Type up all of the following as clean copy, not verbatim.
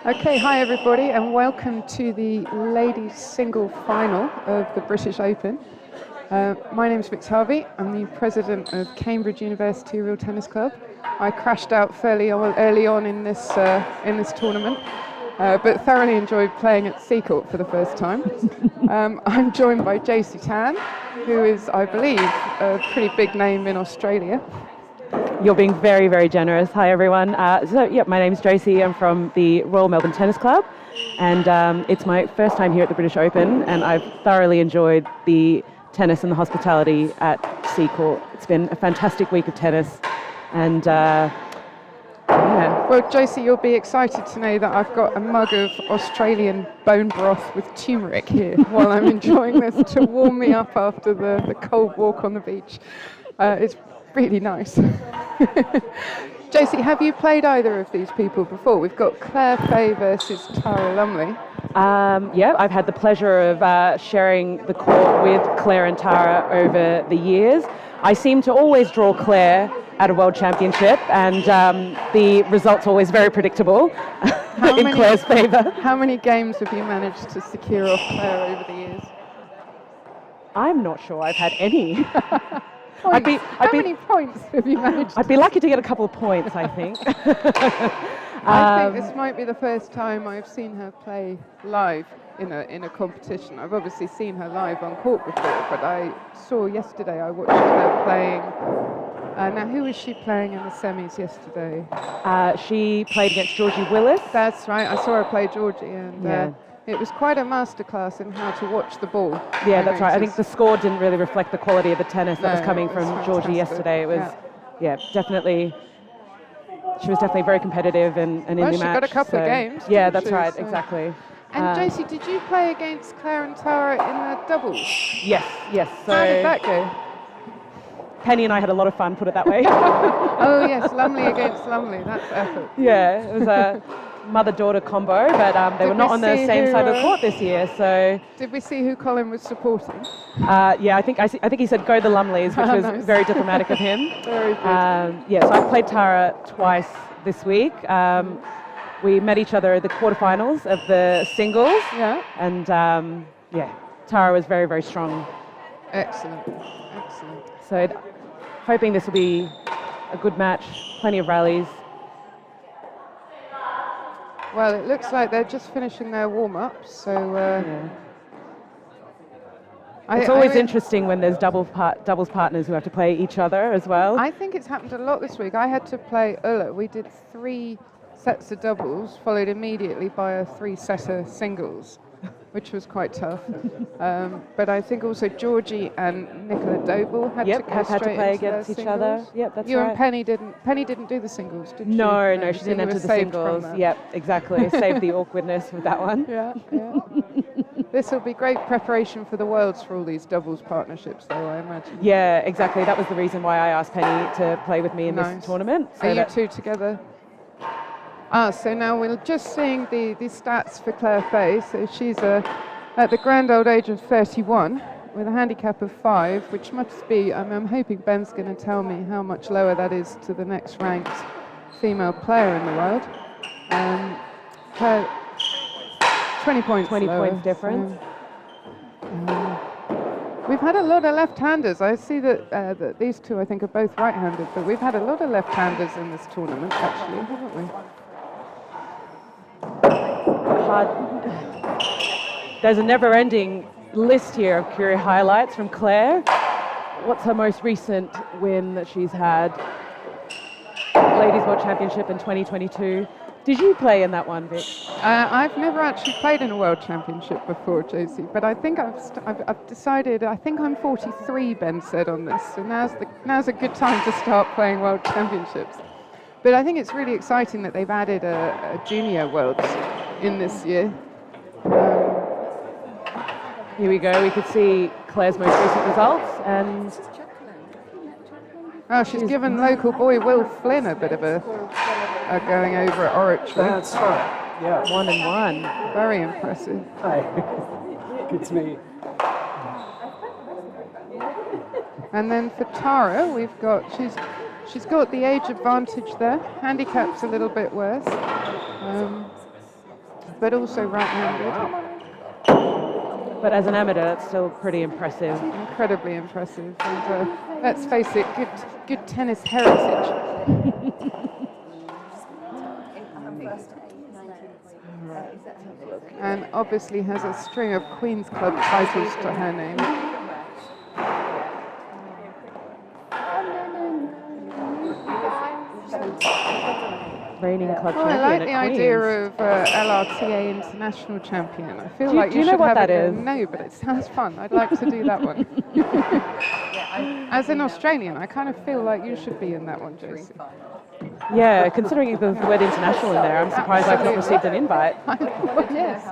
Okay, hi everybody, and welcome to the ladies' single final of the British Open. My name's Vix Harvey. I'm the president of Cambridge University Real Tennis Club. I crashed out fairly early on in this tournament, but thoroughly enjoyed playing at Seacourt for the first time. I'm joined by Josie Tan, who is, I believe, a pretty big name in Australia. You're being very, very generous. Hi, everyone. My name's Josie. I'm from the Royal Melbourne Tennis Club, and it's my first time here at the British Open, and I've thoroughly enjoyed the tennis and the hospitality at Seacourt. It's been a fantastic week of tennis, and yeah. Well, Josie, you'll be excited to know that I've got a mug of Australian bone broth with turmeric here while I'm enjoying this to warm me up after the cold walk on the beach. It's really nice. Josie, have you played either of these people before? We've got Claire Fahey versus T&RA Lumley. Yeah, I've had the pleasure of sharing the court with Claire and Tara over the years. I seem to always draw Claire at a World Championship, and the result's always very predictable in Claire's favour. How many games have you managed to secure off Claire over the years? I'm not sure I've had any. How many points have you managed? I'd be lucky to get a couple of points, I think. I think this might be the first time I've seen her play live in a competition. I've obviously seen her live on court before, but I watched her playing. Now, who was she playing in the semis yesterday? She played against Georgie Willis. That's right. I saw her play Georgie, and it was quite a masterclass in how to watch the ball. Yeah, that's right. I think the score didn't really reflect the quality of the tennis that was coming from Georgie yesterday. It was, definitely. She was definitely very competitive and in the match. She got a couple of games. Yeah, that's right. Exactly. And Josie, did you play against Claire and Tara in the doubles? Yes. So how did that go? Penny and I had a lot of fun, put it that way. Oh yes, Lumley against Lumley. That's effort. Yeah, it was a mother-daughter combo, but they were not on the same side of the court this year. So did we see who Colin was supporting? Yeah, I think he said go the Lumleys, which was nice. Very diplomatic of him. Very good. So I played Tara twice this week. We met each other at the quarterfinals of the singles. Yeah. And Tara was very, very strong. Excellent. So hoping this will be a good match, plenty of rallies. Well, it looks like they're just finishing their warm-ups, so... It's always interesting when there's doubles partners who have to play each other as well. I think it's happened a lot this week. I had to play Ulla. We did 3 sets of doubles, followed immediately by a 3-setter singles, which was quite tough. But I think also Georgie and Nicola Dobell had to play against each other. Yep, that's you right. and Penny didn't do the singles, did she? No, she didn't enter the singles. Yep, exactly. Saved the awkwardness with that one. Yeah. This will be great preparation for the Worlds for all these doubles partnerships, though, I imagine. Yeah, exactly. That was the reason why I asked Penny to play with me in this tournament. So are you two together? So now we're just seeing the stats for Claire Fahey. So she's at the grand old age of 31 with a handicap of 5, which must be, I'm hoping Ben's going to tell me how much lower that is to the next ranked female player in the world. Her 20 points difference. We've had a lot of left-handers. I see that these two, I think, are both right-handed, but we've had a lot of left-handers in this tournament, actually, haven't we? There's a never-ending list here of career highlights from Claire. What's her most recent win that she's had? Ladies World Championship in 2022. Did you play in that one, Vic? I've never actually played in a World Championship before, Josie, but I think I've decided, I think I'm 43, Ben said on this, so now's a good time to start playing World Championships. But I think it's really exciting that they've added a Junior Worlds in this year. Here we go, we could see Claire's most recent results, and... Oh, she's given local boy Will Flynn a bit of a going over at Oratory. That's right, yeah. 1-1. Very impressive. Hi, it's me. And then for Tara, She's got the age advantage there. Handicap's a little bit worse, but also right-handed. But as an amateur, it's still pretty impressive. Incredibly impressive. And let's face it, good tennis heritage. And obviously has a string of Queen's Club titles to her name. Reigning club Oh, I champion like at the idea Queen's. of LRTA International Champion. I feel Do you- like do you know should what have that it. is? No, but it sounds fun. I'd like to do that one. As an Australian, I kind of feel like you should be in that one, Josie. Yeah, considering there's the word international in there, I'm surprised I've not received an invite. Yes.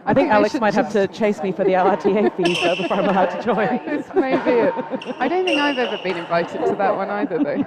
I think they Alex should might have to chase me for the LRTA fees though before I'm allowed to join. This may be it. I don't think I've ever been invited to that one either, though.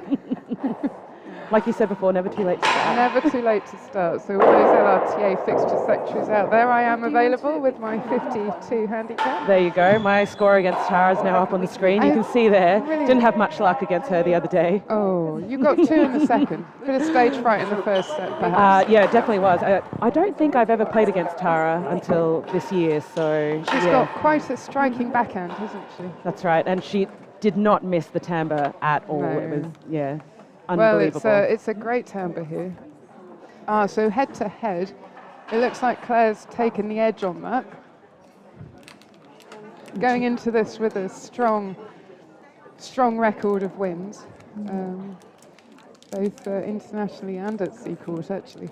Like you said before, never too late to start. Never too late to start. So all those LRTA fixture secretaries out there, I am available with my 52 handicap. There you go. My score against Tara is now up on the screen. You can see there. Brilliant. Didn't have much luck against her the other day. Oh, you got 2 in the second. Bit of stage fright in the first set, perhaps. Yeah, it definitely was. I don't think I've ever played against Tara until this year, so She's yeah. got quite a striking backhand, hasn't she? That's right, and she did not miss the timbre at all. No. It was, yeah, Well, unbelievable. it's a great timbre here. So head to head, it looks like Claire's taken the edge on that. Going into this with a strong record of wins, both internationally and at Seacourt, actually.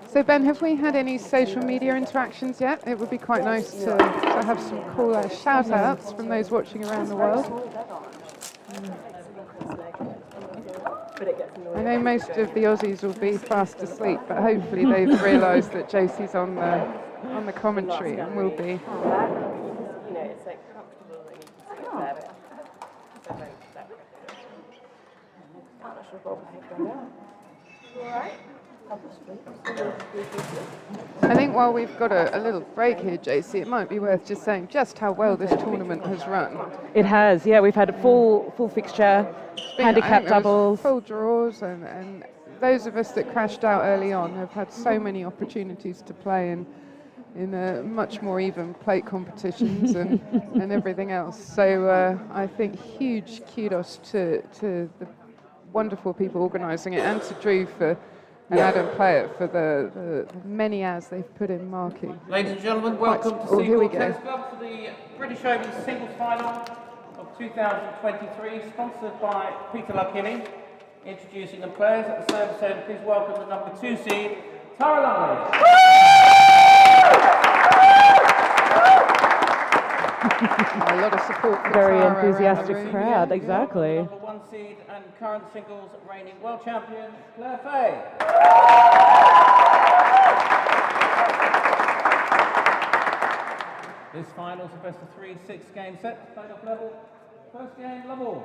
So Ben, have we had any social media interactions yet? It would be quite nice to have some cool shout-outs from those watching around the world. I know most of the Aussies will be fast asleep, but hopefully they've realised that Josie's on the commentary and will be. I think while we've got a little break here, JC, it might be worth just saying just how well this tournament has run. It has, yeah. We've had a full fixture, handicap doubles. Full draws, and those of us that crashed out early on have had so many opportunities to play in much more even plate competitions and everything else. So I think huge kudos to the wonderful people organising it and to Drew and Adam Player for the many hours they've put in marking. Ladies and gentlemen, welcome to Oh, here we Seacourt go. Tennis Club for the British Open singles final of 2023, sponsored by Peter Luckini. Introducing the players at the service end, please welcome the number 2 seed, Tara Lumley. A lot of support for Very Tara around the enthusiastic room. crowd, Yeah. exactly. Number 1 seed and current singles reigning world champion, Claire Fahey. This final's a best of 3 6-game set, played off level. First game, love all.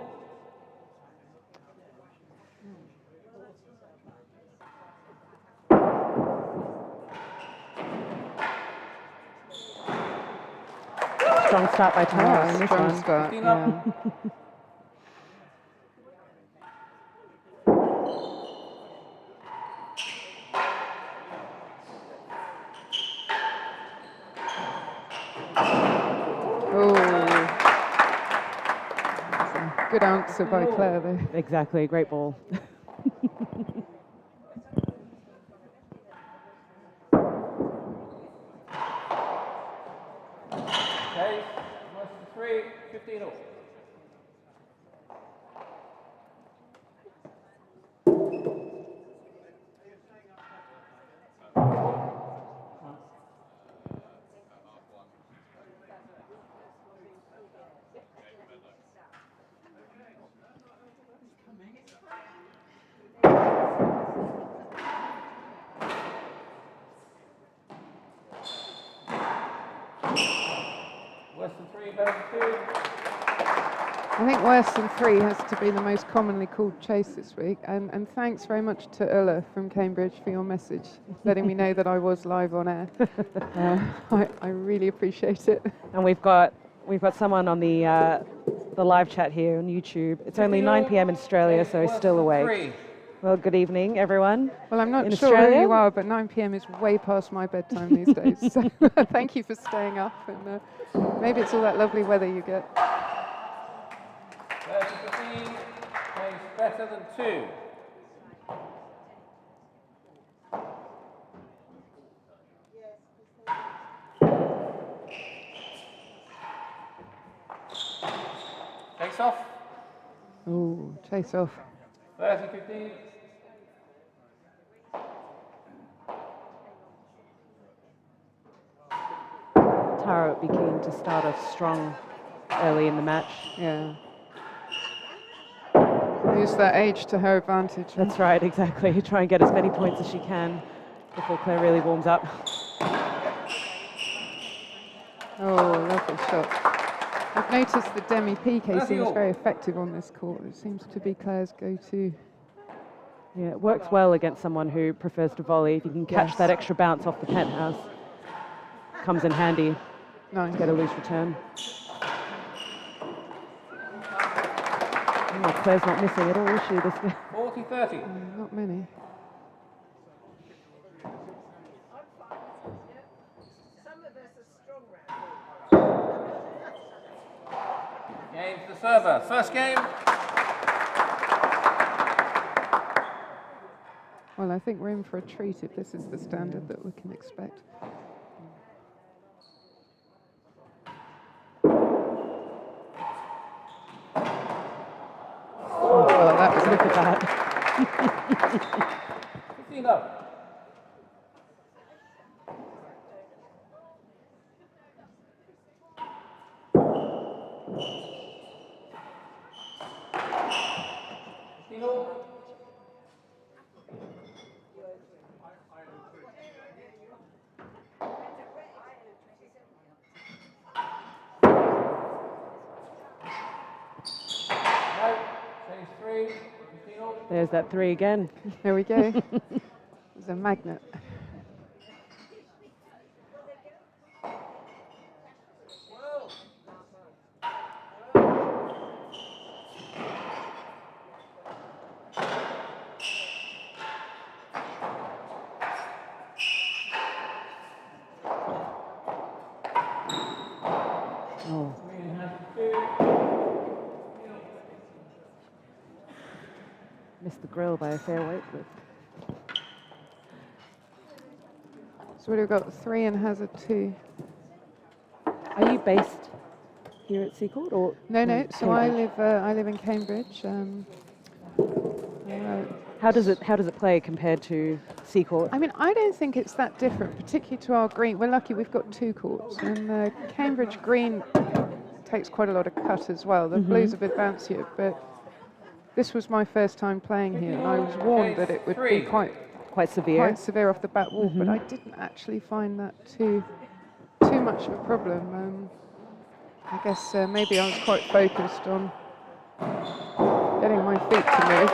Strong start by Tara in Yeah, this strong one. start. 15 Yeah. up. Oh, that's a good answer by Claire there. Exactly, great ball. Okay, less than 3, 15 all. Less than 3, better than 2. I think worse than 3 has to be the most commonly called chase this week. And thanks very much to Ulla from Cambridge for your message, letting me know that I was live on air. I really appreciate it. And we've got someone on the the live chat here on YouTube. It's only 9 p.m. in Australia, so still awake. Well, good evening, everyone. Well, I'm not in sure Australia. who you are, but 9 p.m. is way past my bedtime these days. So thank you for staying up, and maybe it's all that lovely weather you get. 30-15 plays better than 2. Takes off. Oh, chase off. 30-15. Tara would be keen to start off strong early in the match. Yeah. Use that age to her advantage. That's right, exactly. Try and get as many points as she can before Claire really warms up. Oh, lovely shot. I've noticed the demi-piqué seems very effective on this court. It seems to be Claire's go-to. Yeah, it works well against someone who prefers to volley. If you can catch that extra bounce off the penthouse, comes in handy. Nice. Get a loose return. Oh, Claire's not missing at all, is she? This 40-30. Not many. Game to the server. First game. Well, I think we're in for a treat if this is the standard that we can expect. Oh, well, that was, look at that. 15 up. There's that 3 again. There we go. There's a magnet. Oh. Missed the grill by a fair weight lift. So we've got 3 and has a 2. Are you based here at Seacourt or? No. So I Cambridge? live in Cambridge. How does it play compared to Seacourt? I mean, I don't think it's that different, particularly to our green. We're lucky we've got 2 courts, and the Cambridge green takes quite a lot of cut as well. The blue's a bit bouncier, but this was my first time playing here, and I was warned that it would be Quite severe. off the back wall, but I didn't actually find that too much of a problem. I guess maybe I was quite focused on getting my feet to move.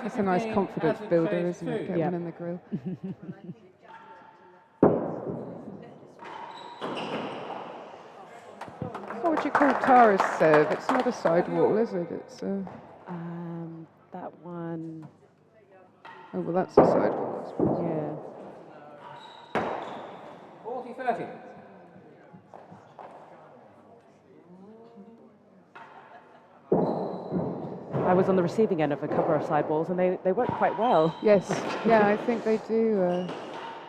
That's a nice confidence builder, isn't it? Get one in the grill. What would you call Tara's serve? It's not a sidewall, is it? It's That one. Oh, well, that's a sidewall, I suppose. Yeah. 40-30. I was on the receiving end of a couple of sidewalls, and they work quite well. Yes, yeah, I think they do.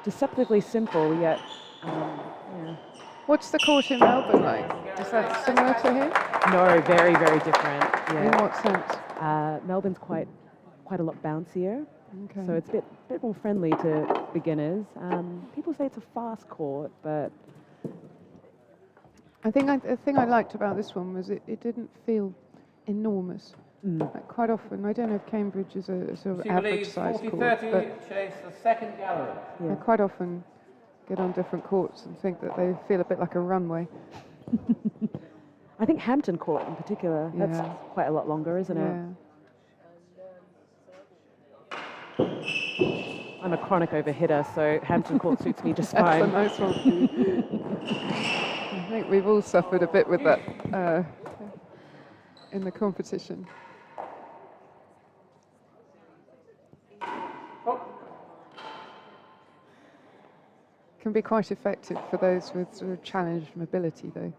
Deceptively simple, yet. Yeah. What's the court in Melbourne like? Is that similar to here? No, very, very different. Yeah. In what sense? Melbourne's quite a lot bouncier, Okay. so it's a bit more friendly to beginners. People say it's a fast court, but I think the thing I liked about this one was it didn't feel enormous. Like quite often, I don't know if Cambridge is a sort of average size court, 40-30, but chase the second gallery. I quite often get on different courts and think that they feel a bit like a runway. I think Hampton Court in particular, that's Yeah. quite a lot longer, isn't Yeah. it? I'm a chronic overhitter, so Hampton Court suits me just That's a fine. nice one for you. think we've all suffered a bit with that in the competition. Can be quite effective for those with sort of challenged mobility, though.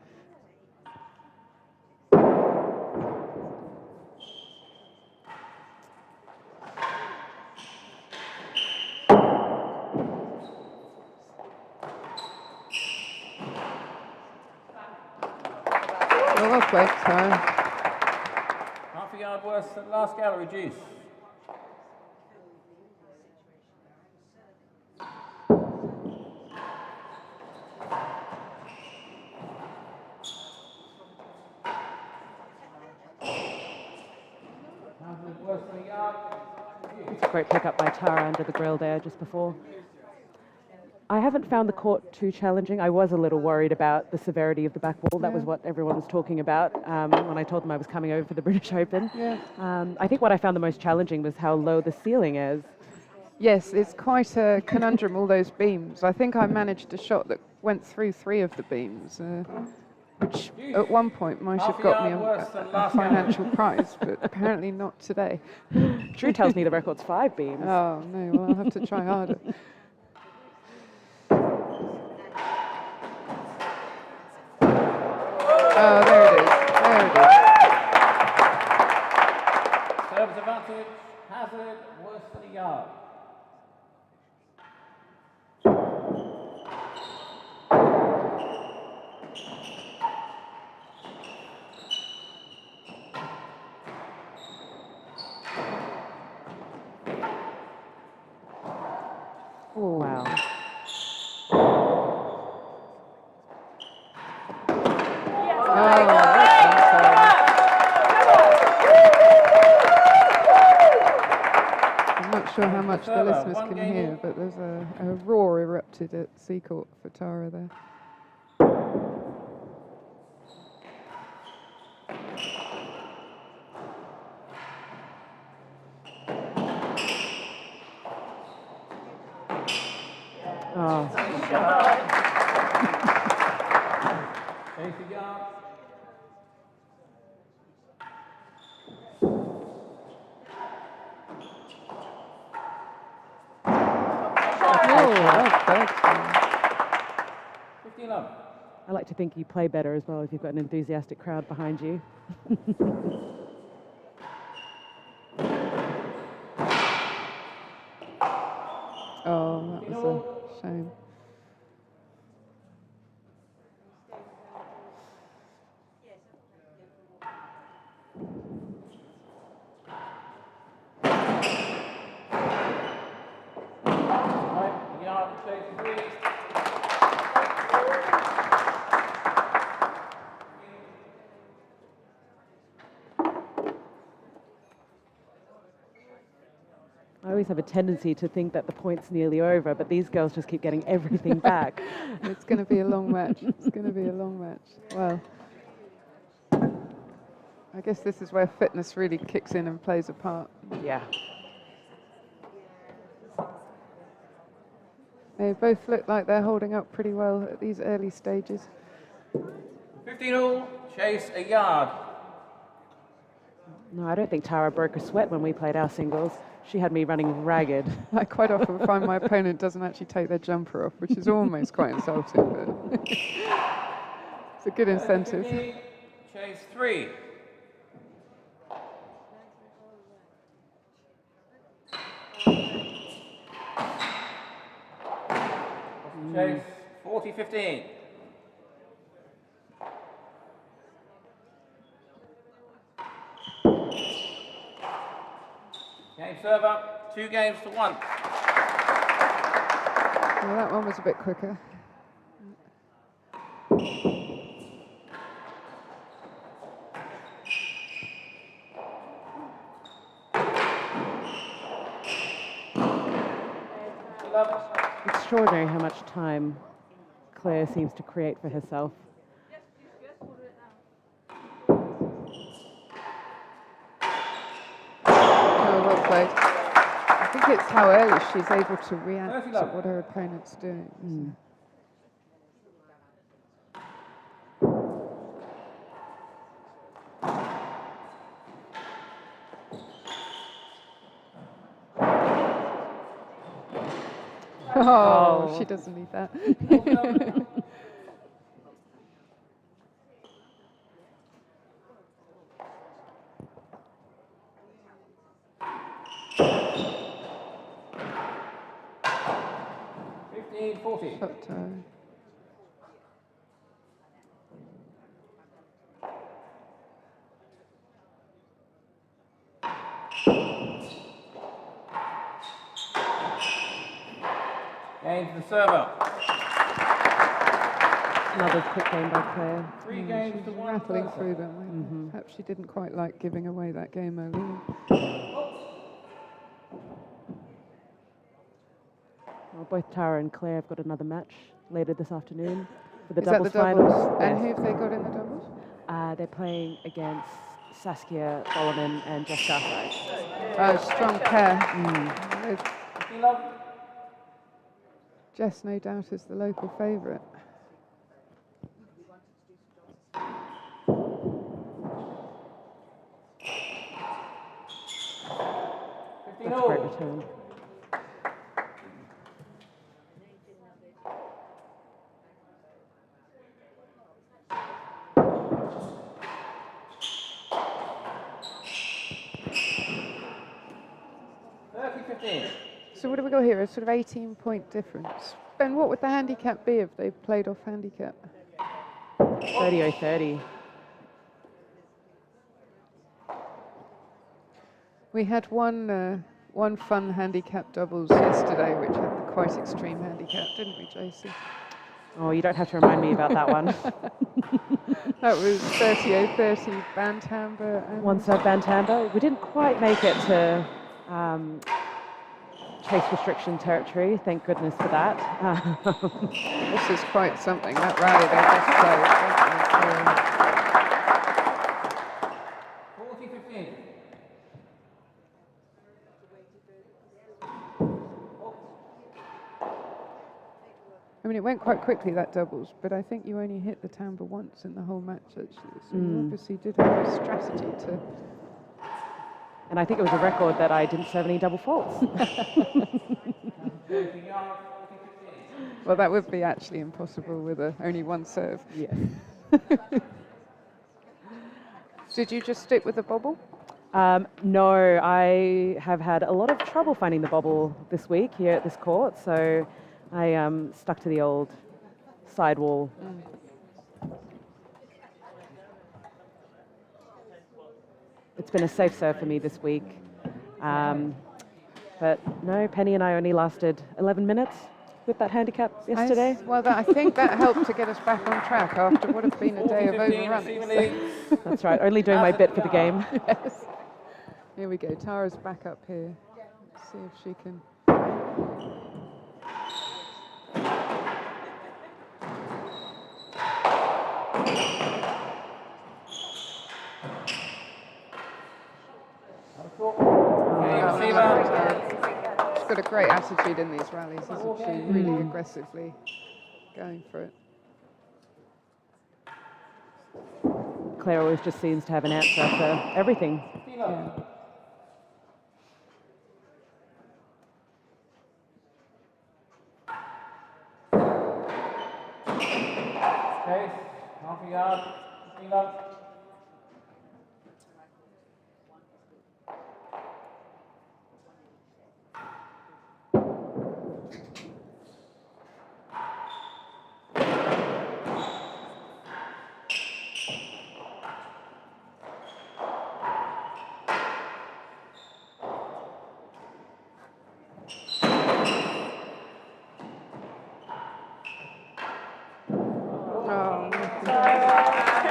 Well played, Tara. Half a yard worse than last gallery juice. Worse than a yard. It's a great pickup by Tara under the grill there just before. I haven't found the court too challenging. I was a little worried about the severity of the back wall. That was what everyone was talking about when I told them I was coming over for the British Open. Yeah. I think what I found the most challenging was how low the ceiling is. Yes, it's quite a conundrum, all those beams. I think I managed a shot that went through 3 of the beams, which at one point might have got me a financial prize, but apparently not today. Drew tells me the record's 5 beams. Oh, no, well, I'll have to try harder. Oh, there it is. There it is. Serves advantage. Hazard worse than a yard. Oh, wow. I'm not sure how much the listeners can hear, but there's a roar erupted at Seacourt for Tara there. Oh. I like to think you play better as well if you've got an enthusiastic crowd behind you. Oh, that was a shame. I always have a tendency to think that the point's nearly over, but these girls just keep getting everything back. It's going to be a long match. It's going to be a long match. Well, I guess this is where fitness really kicks in and plays a part. Yeah. They both look like they're holding up pretty well at these early stages. 15 all, chase a yard. No, I don't think Tara broke a sweat when we played our singles. She had me running ragged. I quite often find my opponent doesn't actually take their jumper off, which is almost quite insulting, but it's a good incentive. Chase 3. Chase 40-15. Game server, 2 games to 1. Well, that one was a bit quicker. Extraordinary how much time Claire seems to create for herself. Well played. I think it's how early she's able to react to what her opponent's doing. Oh, she doesn't need that. 15-40. Shot toe. Game to the server. Another quick game by Claire. 3 games to 1 Rattling person. through them. Perhaps she didn't quite like giving away that game early on. Well, both Tara and Claire have got another match later this afternoon for the Is that doubles the doubles? final. And who Yes. have they got in the doubles? They're playing against Saskia Solomon and Jess Garthide. Oh, strong pair. Jess, no doubt, is the local favourite. That's a great return. So what have we got here? A sort of 18-point difference. Ben, what would the handicap be if they played off handicap? 30-30. We had one fun handicap doubles yesterday, which had the quite extreme handicap, didn't we, Josie? Oh, you don't have to remind me about that one. That was 30-30 Bantamber. And One serve Bantamba. We didn't quite make it to chase restriction territory. Thank goodness for that. this is quite something. That rally they just played. 40-15. I mean, it went quite quickly, that doubles, but I think you only hit the tambour once in the whole match, actually. So you obviously did have a strategy to... And I think it was a record that I didn't serve any double faults. Well, that would be actually impossible with only one serve. Yeah. Did you just stick with the bobble? No, I have had a lot of trouble finding the bobble this week here at this court, so I stuck to the old sidewall. It's been a safe serve for me this week. But no, Penny and I only lasted 11 minutes with that handicap yesterday. I think that helped to get us back on track after what had been a day of overrunning. So. That's right, only doing my bit for the game. Yes. Here we go, Tara's back up here. Let's see if she can... She's got a great attitude in these rallies, isn't she? Really aggressively going for it. Claire always just seems to have an answer for everything. Yeah. Okay, half a yard, 15 love.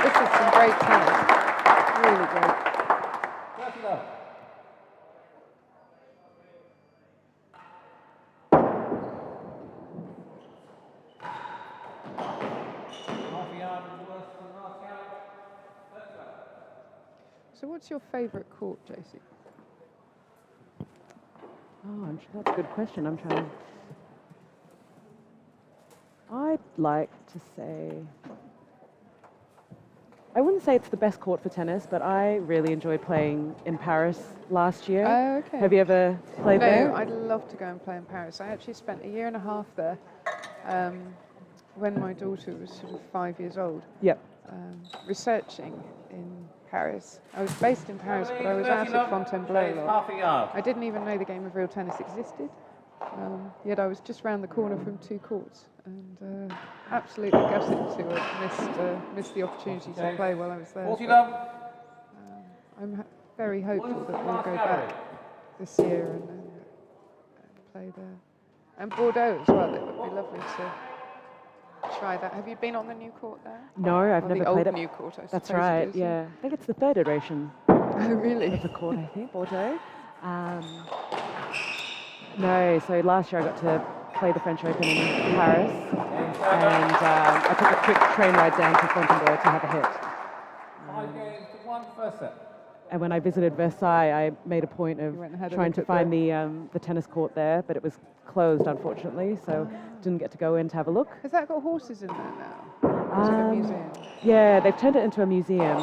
This is some great tennis. Really great. 30 love. Half a yard is worse than last count. 30 love. So what's your favourite court, Josie? Oh, that's a good question. I'm trying to... I'd like to say... I wouldn't say it's the best court for tennis, but I really enjoyed playing in Paris last year. Oh, okay. Have you ever played there? No, I'd love to go and play in Paris. I actually spent a year and a half there when my daughter was sort of 5 years old, Yep. researching in Paris. I was based in Paris, but I was out at Fontainebleau a lot. Half a yard. I didn't even know the game of real tennis existed, yet I was just round the corner from 2 courts, and absolutely gutted to have missed the opportunity to play while I was there. 40 But, love. I'm very hopeful that we'll go back this year and play there. And Bordeaux as well, it would be lovely to try that. Have you been on the new court there? No, I've Or never the played old it. new court, I That's suppose it right, is, yeah. I think it's the 3rd iteration Oh, really? of the court, I think, Bordeaux. No, so last year I got to play the French Open in Paris, and I took a quick train ride down to Fontainebleau to have a hit. 5 games to 1, first set. And when I visited Versailles, I made a point of You went and had a trying look to at find the tennis court there, but it was closed, unfortunately, so didn't get to go in to have a look. Has that got horses in there now? Or is it a museum? Yeah, they've turned it into a museum.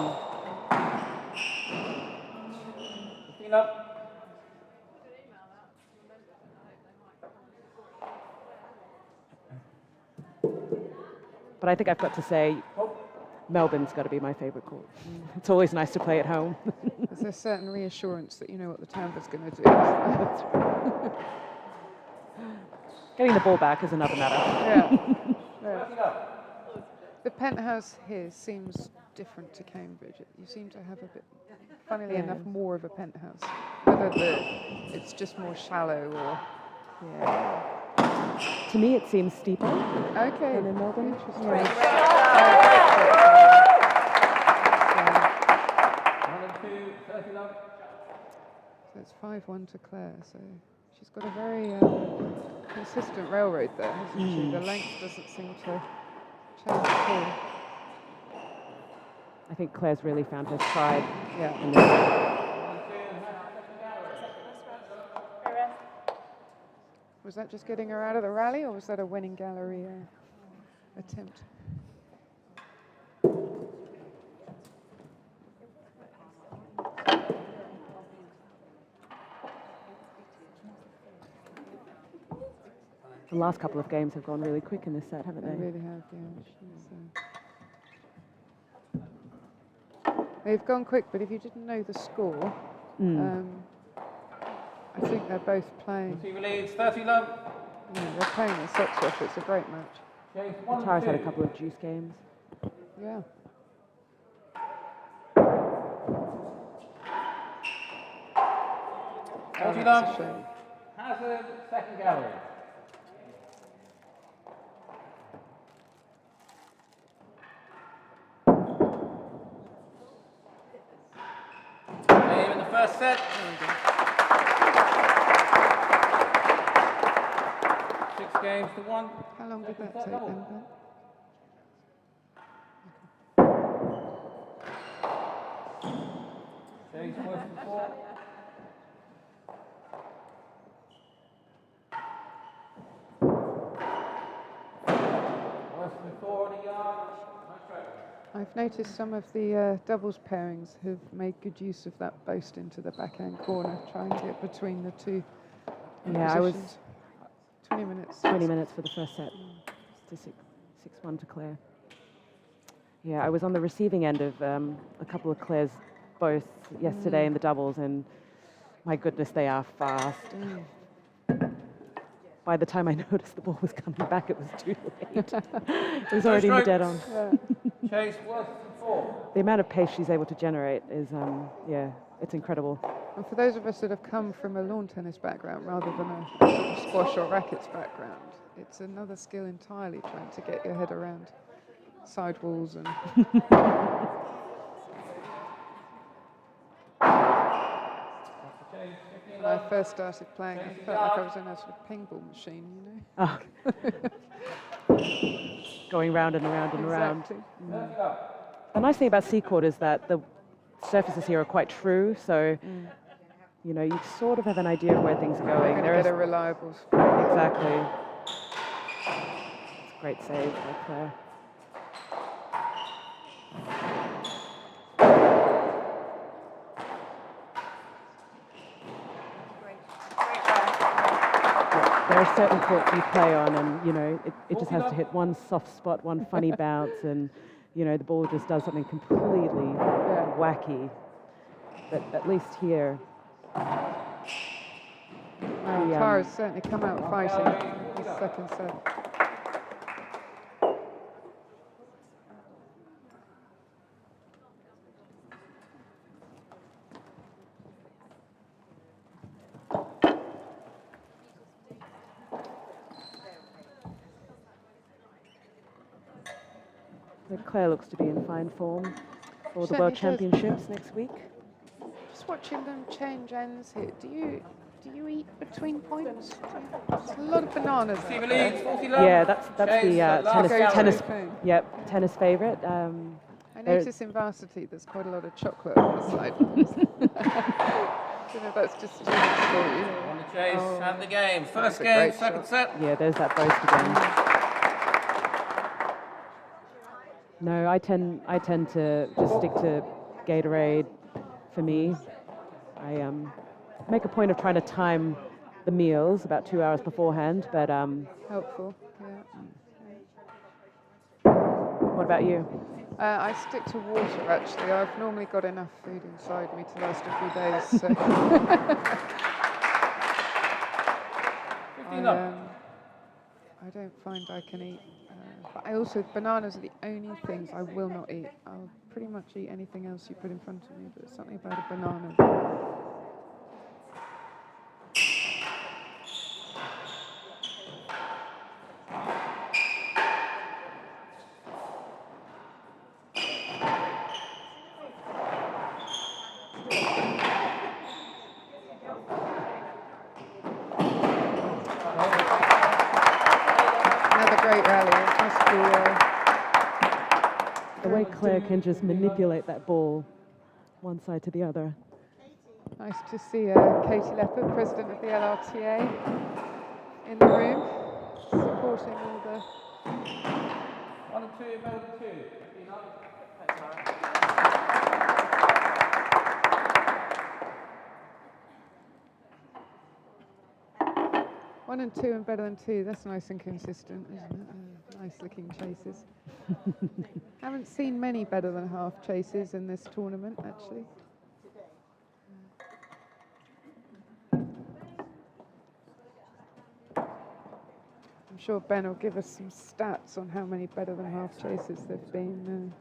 15 love. But I think I've got to say, Melbourne's got to be my favourite court. It's always nice to play at home. There's a certain reassurance that you know what the Tamba's going to do. Getting the ball back is another matter. Yeah. The penthouse here seems different to Cambridge. You seem to have a bit, funnily enough, more of a penthouse. Whether it's just more shallow or... Yeah. To me, it seems steeper. Okay. Than in Melbourne. Interesting. Yeah. 1 and 2, 30 love. So it's 5-1 to Claire. So she's got a very consistent railroad there, hasn't she? The length doesn't seem to change at all. I think Claire's really found her stride. Yeah. In this. Was that just getting her out of the rally, or was that a winning gallery attempt? The last couple of games have gone really quick in this set, haven't They they? really have, yeah. They've gone quick, but if you didn't know the score, I think they're both playing. Team leads, 30 love. Yeah, they're playing in socks off. It's a great match. James 1 Tara's had a and 2. couple of juice games. Yeah. Oh, 40 that's a love. shame. Hazard, second gallery. Game in the first set. 6 games to 1. How long did that take then, Ben? James worse than 4. Worse than 4 on a yard. Nice try. I've noticed some of the doubles pairings have made good use of that boast into the backhand corner, trying to get between the two Yeah, I was positions. 20 minutes. 20 minutes for the first set. To 6-1 to Claire. Yeah, I was on the receiving end of a couple of Claire's both yesterday in the doubles, and my goodness, they are fast. By the time I noticed the ball was coming back, it was too late. It was already in the dead on. Chase worse than 4. The amount of pace she's able to generate is, yeah, it's incredible. And for those of us that have come from a lawn tennis background rather than a sort of squash or rackets background, it's another skill entirely trying to get your head around sidewalls and... When I first started playing, I felt like I was in a sort of ping ball machine, you know? Oh. Going round and around and around. Exactly. The nice thing about Seacourt is that the surfaces here are quite true, so you know, you sort of have an idea of where things are going. You're There going is to get a reliable score. exactly. It's a great save by Claire. are certain courts you play on, and it just has to hit one soft spot, one funny bounce, and the ball just does something completely wacky. But at least here, Tara's certainly come out fighting in the second set. Claire looks to be in fine form for the Certainly World does. Championships next week. Just watching them change ends here. Do you eat between points? There's a lot of bananas out Stevie there. Leeds, 40 love. Yeah, that's Chase, the tennis. food. Yep, tennis favourite. I notice in varsity there's quite a lot of chocolate on the sidelines. I don't know if that's just too much for you. On the chase and the game. First a game, great second shot. set. Yeah, there's that boast again. No, I tend to just stick to Gatorade. For me, I make a point of trying to time the meals about 2 hours beforehand. But Helpful, yeah. what about you? I stick to water actually. I've normally got enough food inside me to last a few days. So. 15 love. I don't find I can eat. But I also, bananas are the only things I will not eat. I'll pretty much eat anything else you put in front of me, but something about a banana. Another great rally. It must be, The way Claire can just manipulate that ball one side to the other. nice to see Katie Leppard, president of the LRTA, in the room, supporting all the... 1 and 2, Melbourne 2. 15 love. 1 and 2 and better than 2. That's nice and consistent, isn't it? Nice looking chases. Haven't seen many better than half chases in this tournament, actually. I'm sure Ben will give us some stats on how many better than half chases there've been.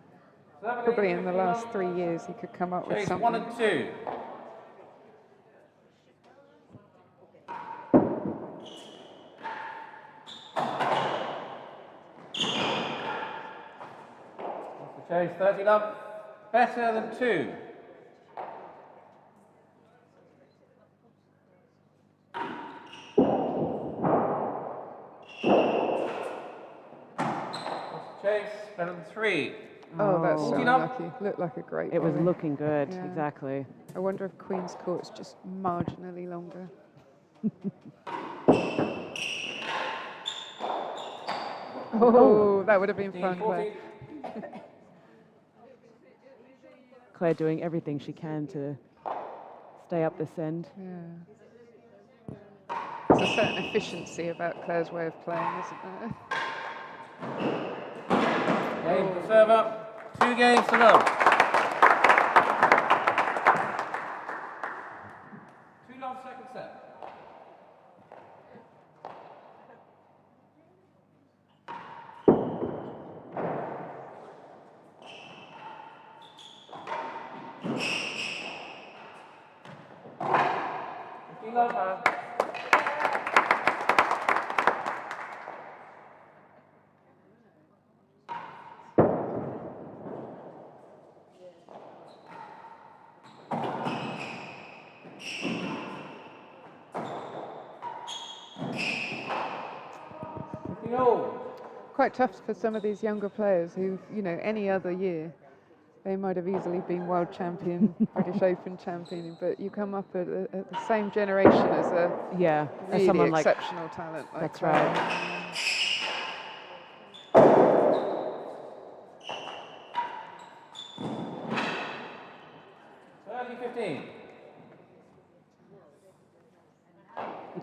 Probably in the last 3 years he could come up with Chase something. 1 and 2. Chase 30 love. Better than 2. Chase better than 3. Oh, that's so 14 up. unlucky. Looked like a great It was volley. looking good, Yeah. exactly. I wonder if Queen's Court's just marginally longer. Oh, that would have been 15, fun, Claire. 14. Claire doing everything she can to stay up this end. Yeah. There's a certain efficiency about Claire's way of playing, isn't there? Game for server. 2 games to love. 2 love second set. Love her. Quite tough for some of these younger players who, any other year, they might have easily been world champion, British Open champion, but you come up at the same generation as a Yeah, as really someone like exceptional talent. Like that's Claire. right.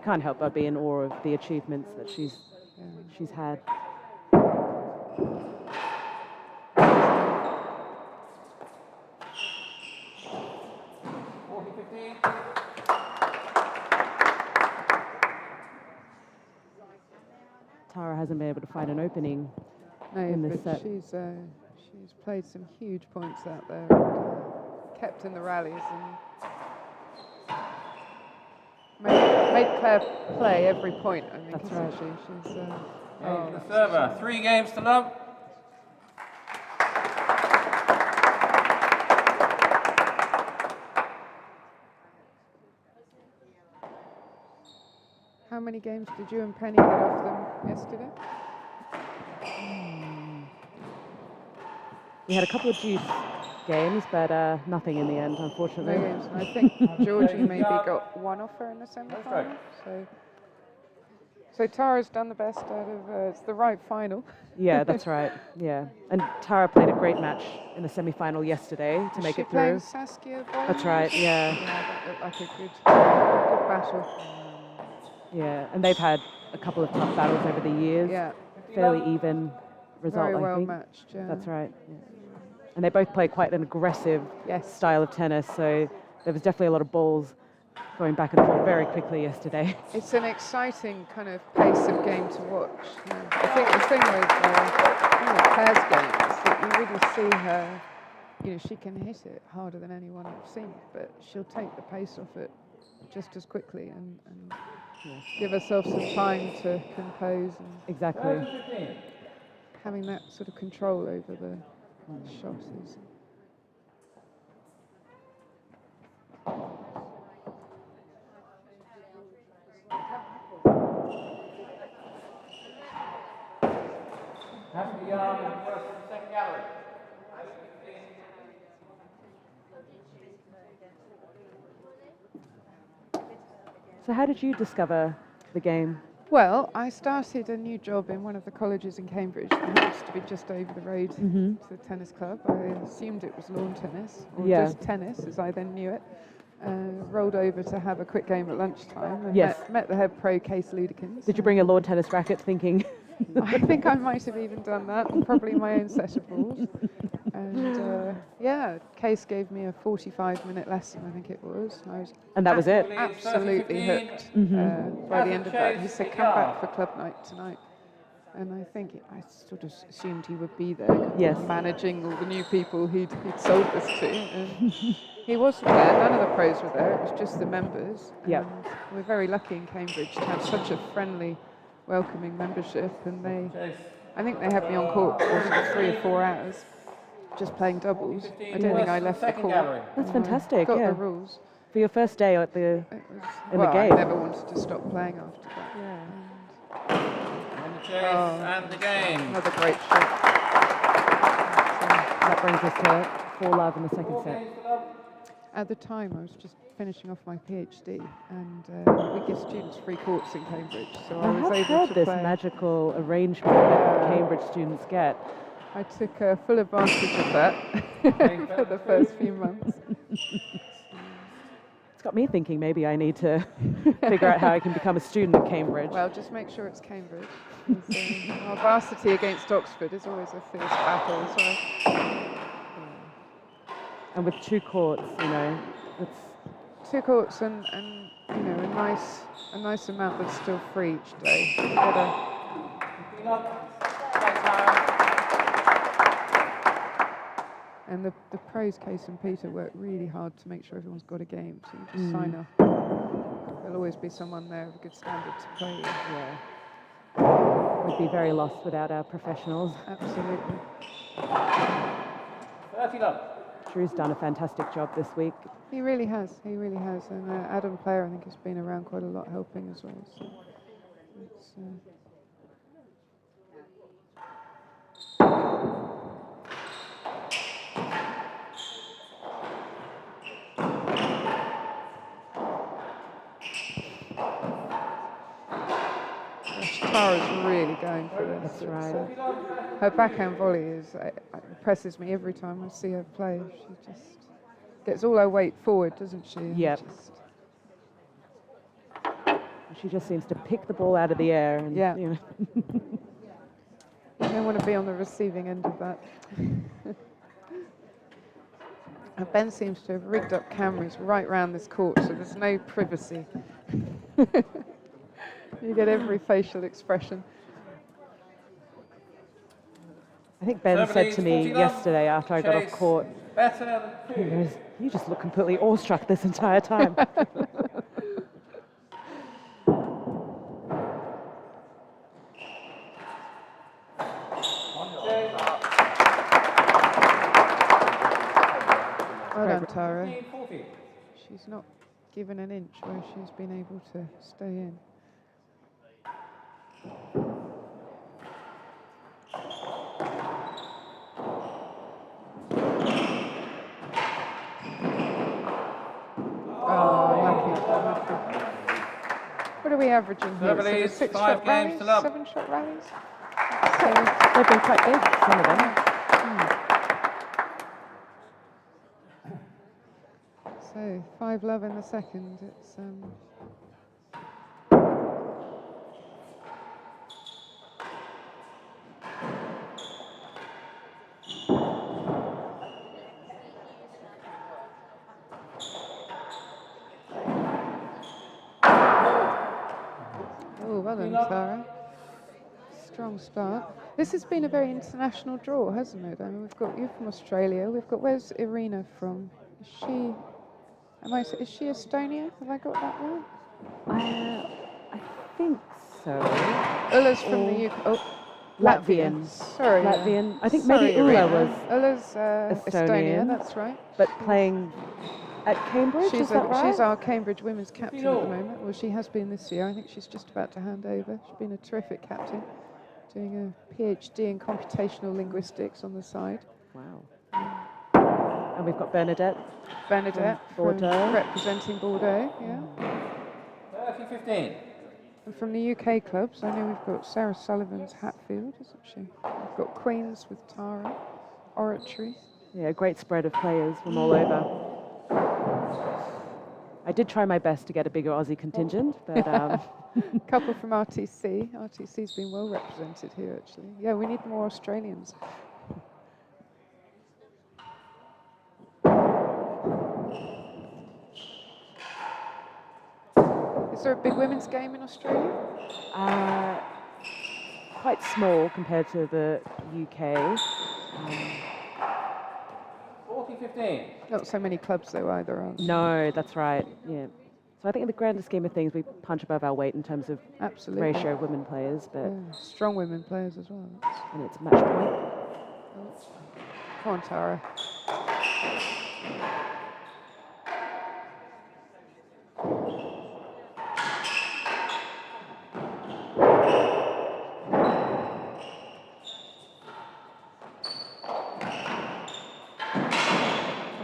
can't help but be in awe of the achievements that she's had. 40-15. Tara hasn't been able to find an opening No, in this but set. she's played some huge points out there, and, kept in the rallies and made Claire play every point. I think, That's isn't right. she? She's The server, 3 games to love. How many games did you and Penny get off them yesterday? We had a couple of juice games, but nothing in the end, No unfortunately. games. I think Georgie maybe got one off her in the semi-final. So Tara's done the best out of it's the right final. Yeah, that's right. Yeah, and Tara played a great match in the semi-final yesterday to make it through. Saskia Bond? That's right. Yeah, That looked like a good battle. yeah, and they've had a couple of tough battles over the years. Yeah, Fairly even result, very I well think. matched. Yeah. That's right. Yeah. And they both play quite an aggressive Yes. style of tennis, so there was definitely a lot of balls going back and forth very quickly yesterday. It's an exciting kind of pace of game to watch. Yeah. I think the thing with Claire's game is that you really see her, she can hit it harder than anyone I've seen, but she'll take the pace off it just as quickly and give herself some time to compose and Exactly. having that sort of control over the shot is. Has to be first and second gallery. So how did you discover the game? Well, I started a new job in one of the colleges in Cambridge that happens to be just over the road to the tennis club. I assumed it was lawn tennis, or Yeah. just tennis as I then knew it. Rolled over to have a quick game at lunchtime and Yes. met the head pro, Case Ludekins. Did you bring a lawn tennis racket thinking? I think I might have even done that, and probably my own set of balls. And Case gave me a 45-minute lesson, I think it was. I was And that was it? absolutely hooked by the end of that. He said, come back for club night tonight. And I think I sort of assumed he would be there, Yes. managing all the new people he'd sold this to. And he wasn't there. None of the pros were there. It was just the members. Yep. And we're very lucky in Cambridge to have such a friendly, welcoming membership. And I think they had me on court for sort of 3 or 4 hours, just playing doubles. I don't think I left the court. That's fantastic, Got yeah. the rules. For your first day at the It was, in well, the game. I never wanted to stop playing after that. And the chase and the game. Another great shot. That brings us to 4-love in the second set. At the time, I was just finishing off my PhD, and we give students free courts in Cambridge, so I I was have able heard to this play. magical arrangement that Cambridge students get. I took full advantage of that for the first few months. It's got me thinking maybe I need to figure out how I can become a student at Cambridge. Well, just make sure it's Cambridge. 'Cause, our varsity against Oxford is always a fierce battle as well. And with 2 courts, it's 2 courts and a nice amount that's still free each day. You gotta, and the pros, Case and Peter, work really hard to make sure everyone's got a game. So you just sign up. There'll always be someone there of a good standard to play with. yeah. We'd be very lost without our professionals. Absolutely. 30 love. Drew's done a fantastic job this week. He really has. He really has. And Adam Player, I think, has been around quite a lot helping as well. So it's, Tara's really going for this. That's right. Her backhand volley impresses me every time I see her play. She just gets all her weight forward, doesn't she? And Yep. just- She just seems to pick the ball out of the air. And, Yeah. You know. I don't want to be on the receiving end of that. And Ben seems to have rigged up cameras right round this court, so there's no privacy. You get every facial expression. I think Ben said to me yesterday after I got off court, Better he goes, "You just look completely awestruck this entire time." Well done, Tara. She's not given an inch where she's been able to stay in. Oh, lucky. What are we averaging here? Lovely, Sort of 5 6-shot games rallies, to love. 7-shot rallies? So they've been quite big, some of them. So 5-love in the second. It's oh, well done, Tara. Strong start. This has been a very international draw, hasn't it? I mean, we've got you from Australia. We've got, where's Irina from? Is she Estonia? Have I got that right? I think so. Ulla's from the UK. Oh, Latvian. Sorry. Latvian. I think Sorry, maybe Ulla Irina. was, Ulla's Estonia, Estonian. that's right. but playing at Cambridge, is that right? She's our Cambridge women's captain at the moment. Well, she has been this year. I think she's just about to hand over. She's been a terrific captain, doing a PhD in computational linguistics on the side. Wow. And we've got Bernadette. Bernadette From from Bordeaux. representing Bordeaux, yeah. 30-15. And from the UK clubs, I know we've got Sarah Sullivan's Hatfield, isn't she? We've got Queens with Tara, Oratory. Yeah, a great spread of players from all over. I did try my best to get a bigger Aussie contingent, but Couple from RTC. RTC's been well represented here, actually. Yeah, we need more Australians. Is there a big women's game in Australia? quite small compared to the UK. 40-15. Not so many clubs though either, aren't there? No, that's right. Yeah. So I think in the grander scheme of things, we punch above our weight in terms of Absolutely. ratio of women players, but Yeah, strong women players as well. and it's match point. Come on, Tara.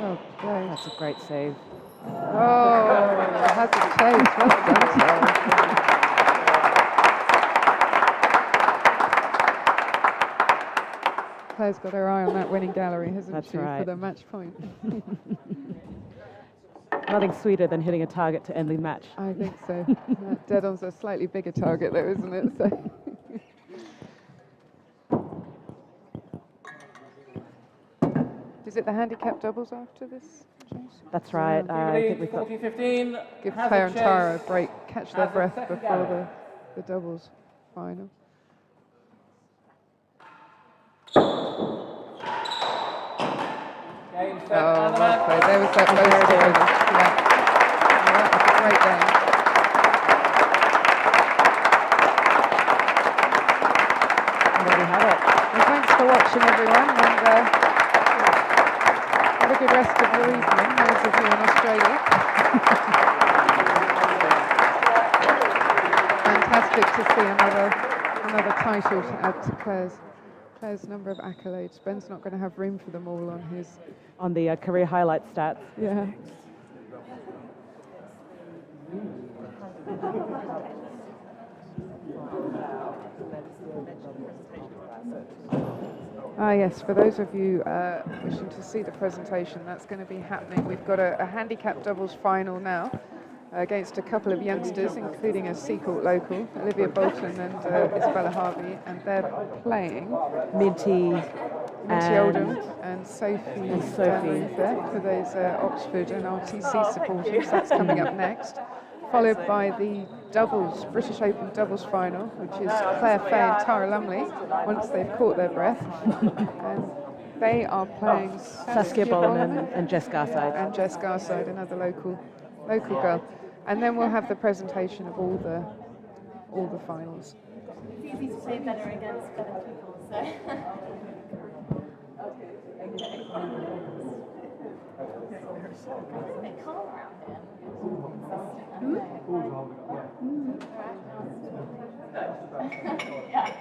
Oh, play. That's a great save. Oh, has a chase. Well done, Tara. Claire's got her eye on that winning gallery, hasn't That's she, for right. the match point? Nothing sweeter than hitting a target to end the match. I think so. Dead-on's a slightly bigger target, though, isn't it? So. Is it the handicap doubles after this, Jason? That's right. I think we've got 40-15. Give Has Claire a and chase. Tara a break, catch their Has a breath second before gallery. the doubles final. Game set. Oh, and the well match. played. There was that And there close it to is. it. Yeah. Oh, that was a great game. and there we have it. Well, thanks for watching, everyone, and have a good rest of your evening, those of you in Australia. Fantastic to see another title to add to Claire's number of accolades. Ben's not going to have room for them all on his. On the career highlight stats. Yeah. Ah, yes, for those of you wishing to see the presentation, that's going to be happening. We've got a handicap doubles final now. against a couple of youngsters, including a Seacourt local, Olivia Bolton and Isabella Harvey, and they're playing Minty Minty and Oldham and Sophie Sophie. Danruther for those Oxford and RTC supporters. That's coming up next, followed by the doubles, British Open doubles final, which is Claire Fahey and Tara Lumley, once they've caught their breath. And they are playing Saskia Bollman and Jess Garside. and Jess Garside, another local girl. And then we'll have the presentation of all the finals. It's easy to play better against better people, so. It's a bit calm around here. Yeah.